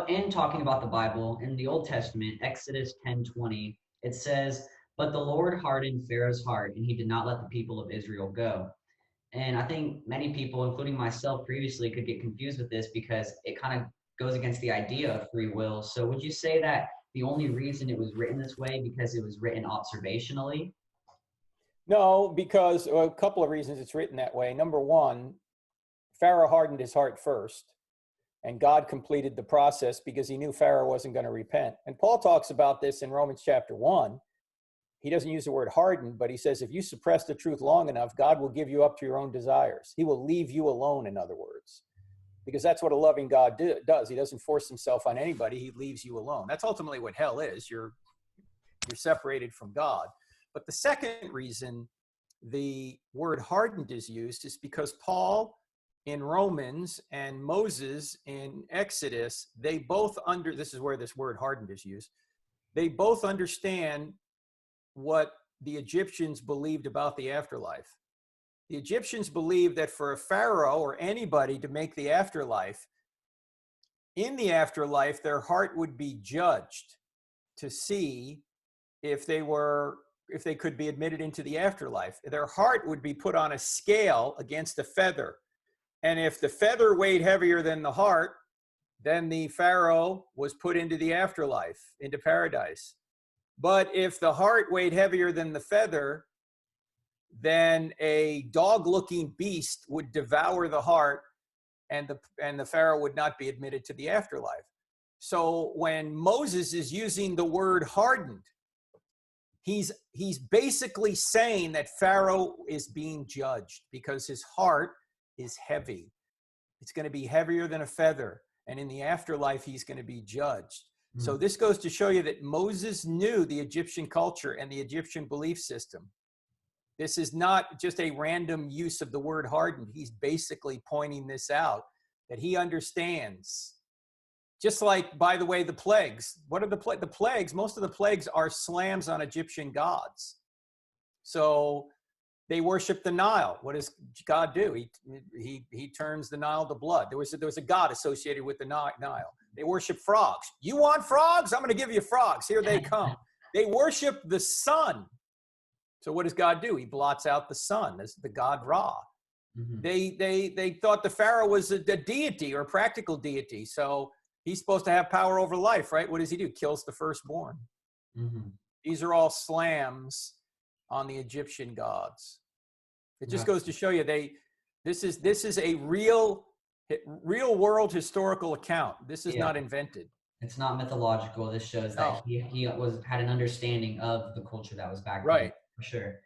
in talking about the Bible, in the Old Testament, Exodus 10:20, it says, "But the Lord hardened Pharaoh's heart, and he did not let the people of Israel go." And I think many people, including myself previously, could get confused with this because it kind of goes against the idea of free will. So would you say that the only reason it was written this way because it was written observationally? No, because well, a couple of reasons it's written that way. Number one, Pharaoh hardened his heart first, and God completed the process because he knew Pharaoh wasn't going to repent. And Paul talks about this in Romans chapter 1. He doesn't use the word hardened, but he says if you suppress the truth long enough, God will give you up to your own desires. He will leave you alone, in other words, because that's what a loving God does. He doesn't force himself on anybody. He leaves you alone. That's ultimately what hell is. You're separated from God. But the second reason the word hardened is used is because Paul in Romans and Moses in Exodus, they both this is where this word hardened is used. They both understand what the Egyptians believed about the afterlife. The Egyptians believed that for a pharaoh or anybody to make the afterlife, in the afterlife, their heart would be judged to see if they could be admitted into the afterlife. Their heart would be put on a scale against a feather. And if the feather weighed heavier than the heart, then the pharaoh was put into the afterlife, into paradise. But if the heart weighed heavier than the feather, then a dog-looking beast would devour the heart, and the pharaoh would not be admitted to the afterlife. So when Moses is using the word hardened, he's basically saying that Pharaoh is being judged because his heart is heavy. It's going to be heavier than a feather, and in the afterlife, he's going to be judged. So this goes to show you that Moses knew the Egyptian culture and the Egyptian belief system. This is not just a random use of the word hardened. He's basically pointing this out, that he understands. Just like, by the way, the plagues. What are the plagues? Most of the plagues are slams on Egyptian gods. So they worship the Nile. What does God do? He turns the Nile to blood. There was a god associated with the Nile. They worship frogs. You want frogs? I'm going to give you frogs. Here they come. They worship the sun. So what does God do? He blots out the sun. That's the god Ra. Mm-hmm. They thought the Pharaoh was a deity or a practical deity. So he's supposed to have power over life, right? What does he do? Kills the firstborn. Mm-hmm. These are all slams on the Egyptian gods. It just goes to show you this is a real world historical account. This is not invented. It's not mythological. This shows that he had an understanding of the culture that was back then. Right. For sure.